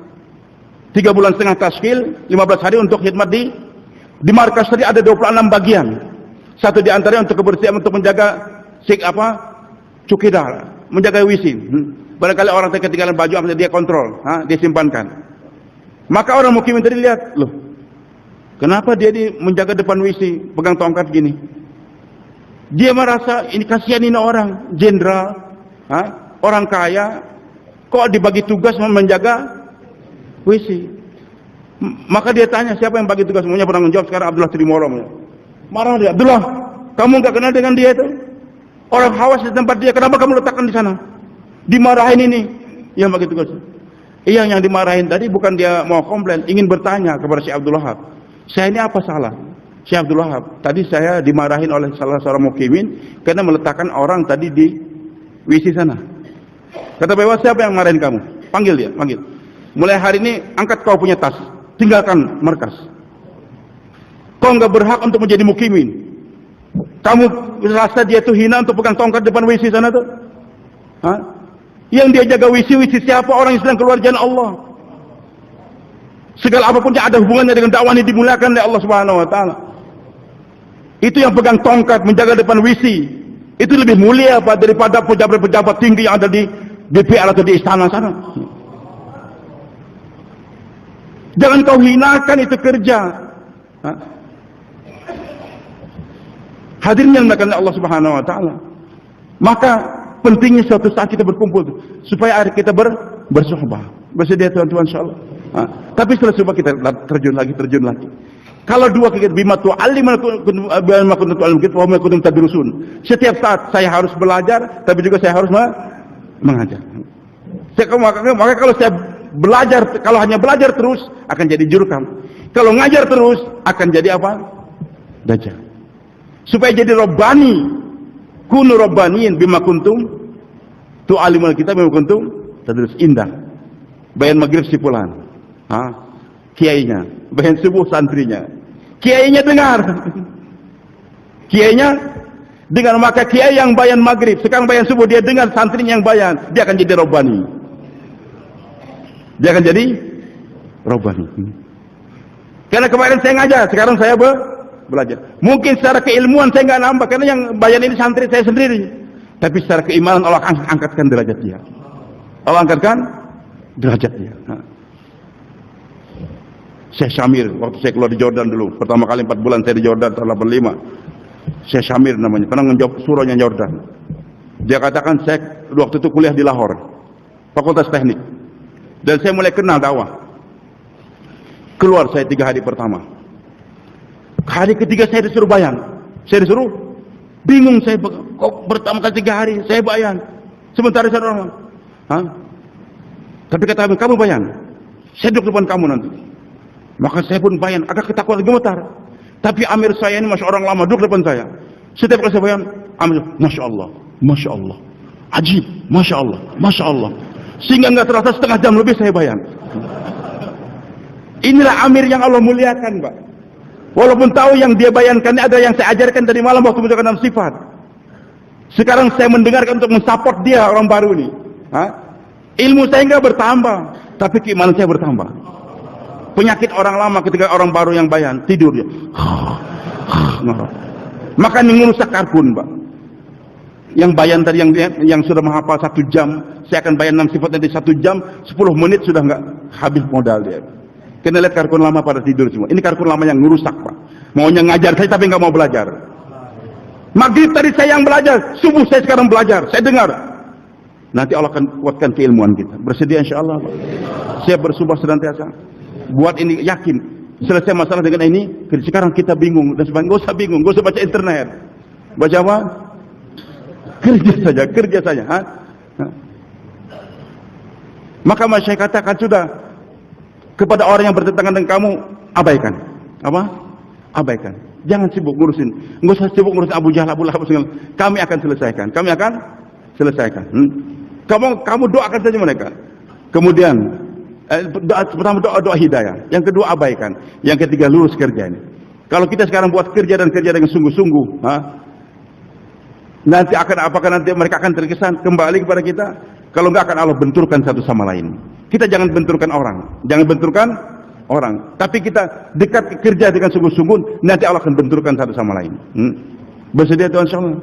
3 bulan setengah taskil, 15 hari untuk khidmat di markas. Tadi ada 26 bagian. Satu di antaranya untuk kebersihan, untuk menjaga cukidar, menjaga WC. Barangkali orang ketinggalan baju, dia kontrol, dia simpankan. Maka orang mukimin tadi lihat, loh, kenapa dia menjaga depan WC, pegang tongkat gini? Dia merasa ini kasihan, ini orang jenderal, orang kaya, kok dibagi tugas menjaga WC. Maka dia tanya, siapa yang bagi tugas? Semuanya pernah menjawab. Sekarang Abdullah Trimolong. Marah dia, Abdullah, kamu nggak kenal dengan dia itu? Orang hawas di tempat dia, kenapa kamu letakkan di sana? Dimarahin ini yang bagi tugas. Yang dimarahin tadi bukan dia mau komplain, ingin bertanya kepada Syekh Abdul Wahab, saya ini apa salah? Syekh Abdul Wahab, tadi saya dimarahin oleh salah seorang mukimin karena meletakkan orang tadi di WC sana. Kata beliau, siapa yang marahin kamu? Panggil dia, panggil. Mulai hari ini angkat kau punya tas, tinggalkan markas. Kau nggak berhak untuk menjadi mukimin. Kamu rasa dia itu hina untuk pegang tongkat depan WC sana tuh? Yang dia jaga WC siapa? Orang yang sedang keluar jalan Allah. Segala apapun yang ada hubungannya dengan dakwah ini dimuliakan oleh Allah Subhanahu Wa Taala. Itu yang pegang tongkat menjaga depan WC, itu lebih mulia Pak daripada pejabat-pejabat tinggi yang ada di DPR atau di istana sana. Jangan kau hinakan itu kerja. Hadirin yang dimuliakan Allah Subhanahu Wa Taala. Maka pentingnya suatu saat kita berkumpul supaya kita bersuhbah, bersedia tuan-tuan insyaallah. Tapi setelah suhbah kita terjun lagi. Kalau dua kegiatan bima tu'allim tadrusun. Setiap saat saya harus belajar, tapi juga saya harus mengajar. Maka kalau saya belajar, kalau hanya belajar terus akan jadi jurkam. Kalau ngajar terus akan jadi apa? Dajjal. Supaya jadi robbani, kunu robbaniin bima kuntum tu'allimul kitab bima kuntum tadrus. Indah. Bayan maghrib sipulan. Kiainya, bayan subuh santrinya. Kiainya dengar. Kiainya dengar, maka kiai yang bayan maghrib, sekarang bayan subuh, dia dengar santrinya yang bayan, dia akan jadi robbani. Dia akan jadi robbani. Karena kemarin saya ngajar, sekarang saya belajar. Mungkin secara keilmuan saya nggak nambah, karena yang bayan ini santri saya sendiri. Tapi secara keimanan Allah angkatkan derajat dia. Allah angkatkan derajat dia. Syekh Syamir, waktu saya keluar di Jordan dulu, pertama kali 4 bulan saya di Jordan tahun 85. Syekh Syamir namanya, pernah menjawab surahnya Jordan. Dia katakan, saya waktu itu kuliah di Lahore, Fakultas Teknik, dan saya mulai kenal dakwah. Keluar saya 3 hari pertama. Hari ketiga saya disuruh bayan. Saya disuruh, bingung saya, kok pertama kali 3 hari saya bayan. Sementara saya orang, tapi kata kamu bayan, saya duduk depan kamu nanti. Maka saya pun bayan, agak ketakutan, gemetar. Tapi amir saya ini masya orang lama duduk depan saya. Setiap kali saya bayan, amir, masya Allah, ajib, masya Allah. Sehingga nggak terasa setengah jam lebih saya bayan. Inilah amir yang Allah muliakan, Pak. Walaupun tahu yang dia bayankan ada yang saya ajarkan tadi malam waktu menunjukkan 6 sifat. Sekarang saya mendengarkan untuk mensupport dia, orang baru ini. Ilmu saya enggak bertambah, tapi keimanan saya bertambah. Penyakit orang lama ketika orang baru yang bayan, tidur dia. Maka ini merusak karbon, Pak. Yang bayan tadi yang sudah menghafal 1 jam, saya akan bayan 6 sifat nanti 1 jam, 10 menit sudah enggak habis modal dia. Kena lihat karbon lama pada tidur semua. Ini karbon lama yang merusak, Pak. Maunya ngajar saya tapi enggak mau belajar. Maghrib tadi saya yang belajar, subuh saya sekarang belajar, saya dengar. Nanti Allah akan kuatkan keilmuan kita. Bersedia insyaAllah, Pak. Siap bersumpah senantiasa. Buat ini yakin. Selesai masalah dengan ini, sekarang kita bingung. Dan sebagainya, nggak usah bingung, nggak usah baca internet. Baca apa? Kerja saja. Maka saya katakan sudah, kepada orang yang bertentangan dengan kamu, abaikan. Apa? Abaikan. Jangan sibuk ngurusin. Nggak usah sibuk ngurusin Abu Jahal, Abu Lahab. Kami akan selesaikan. Kamu doakan saja mereka. Kemudian pertama doa hidayah. Yang kedua abaikan. Yang ketiga lurus kerja ini. Kalau kita sekarang buat kerja dengan sungguh-sungguh, nanti apakah nanti mereka akan terkesan kembali kepada kita? Kalau enggak akan Allah benturkan satu sama lain. Kita jangan benturkan orang. Tapi kita dekat kerja dengan sungguh-sungguh, nanti Allah akan benturkan satu sama lain. Bersedia Tuhan insyaallah?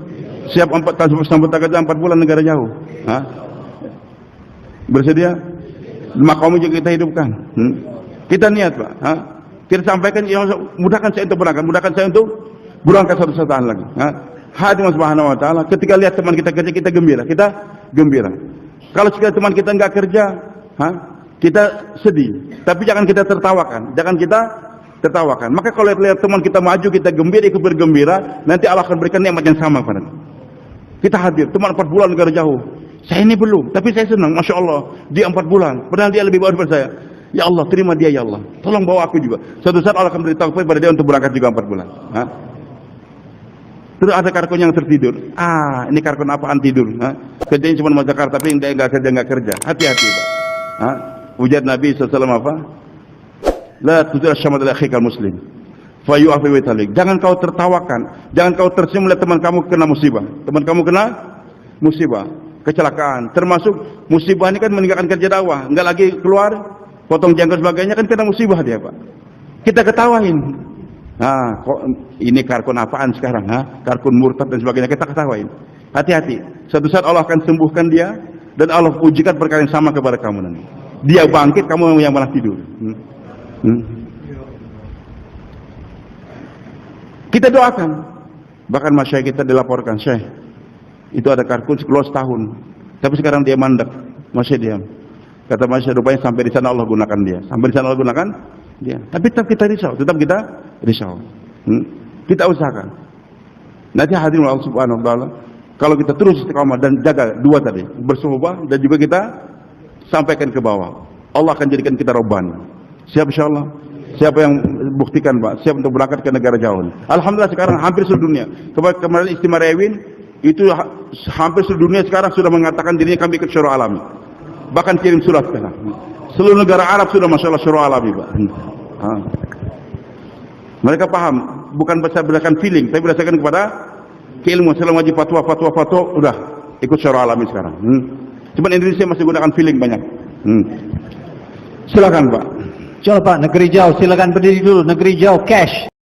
Siap 4 bulan negara jauh. Bersedia? Maka juga kita hidupkan. Kita niat, Pak. Kita sampaikan, ya Allah, mudahkan saya untuk berangkat satu tahun lagi. Hati Allah Subhanahu wa taala, ketika lihat teman kita kerja, kita gembira. Kalau sekali teman kita enggak kerja, kita sedih. Tapi jangan kita tertawakan. Maka kalau lihat teman kita maju, kita gembira, ikut bergembira, nanti Allah akan berikan nikmat yang sama kepada kita. Kita hadir, teman 4 bulan negara jauh. Saya ini belum, tapi saya senang, Masya Allah. Dia 4 bulan, padahal dia lebih baik daripada saya. Ya Allah, terima dia ya Allah. Tolong bawa aku juga. Suatu saat Allah akan beri taufik pada dia untuk berangkat juga 4 bulan. Terus ada karkon yang tertidur. Ini karkon apaan tidur? Kerjanya cuma mau Jakarta, tapi dia enggak kerja. Hati-hati, Pak. Ujar Nabi SAW apa? La tutir syamad al-akhikal muslim. Fayu'afi wa talik. Jangan kau tertawakan, jangan kau tersenyum melihat teman kamu kena musibah. Teman kamu kena musibah, kecelakaan. Termasuk musibah ini kan meninggalkan kerja dakwah, enggak lagi keluar, potong janggut sebagainya, kan kena musibah dia, Pak. Kita ketawain. Kok ini karkon apaan sekarang? Karkon murtad dan sebagainya, kita ketawain. Hati-hati. Suatu saat Allah akan sembuhkan dia dan Allah ujikan perkara yang sama kepada kamu nanti. Dia bangkit, kamu yang malah tidur. Kita doakan. Bahkan masyayikh kita dilaporkan, Syekh, itu ada karkun keluar setahun, tapi sekarang dia mandek, masih diam. Kata masyayikh, rupanya sampai di sana Allah gunakan dia. Tapi tetap kita risau. Kita usahakan. Nanti hadirin Allah Subhanahu wa taala, kalau kita terus istiqamah dan jaga dua tadi, bersuhbah dan juga kita sampaikan ke bawah, Allah akan jadikan kita robban. Siap insyaallah. Siapa yang buktikan, Pak? Siap untuk berangkat ke negara jauh. Alhamdulillah sekarang hampir seluruh dunia. Kemarin Istimewa Rewin itu hampir seluruh dunia sekarang sudah mengatakan dirinya kami ikut syura alami. Bahkan kirim surat sekarang. Seluruh negara Arab sudah masalah syura alami, Pak. Mereka paham, bukan berdasarkan feeling, tapi berdasarkan kepada keilmuan. Selama wajib fatwa, udah ikut syura alami sekarang. Cuman Indonesia masih gunakan feeling banyak. Silakan, Pak. Coba Pak, negeri jauh, silakan berdiri dulu. Negeri jauh, cash.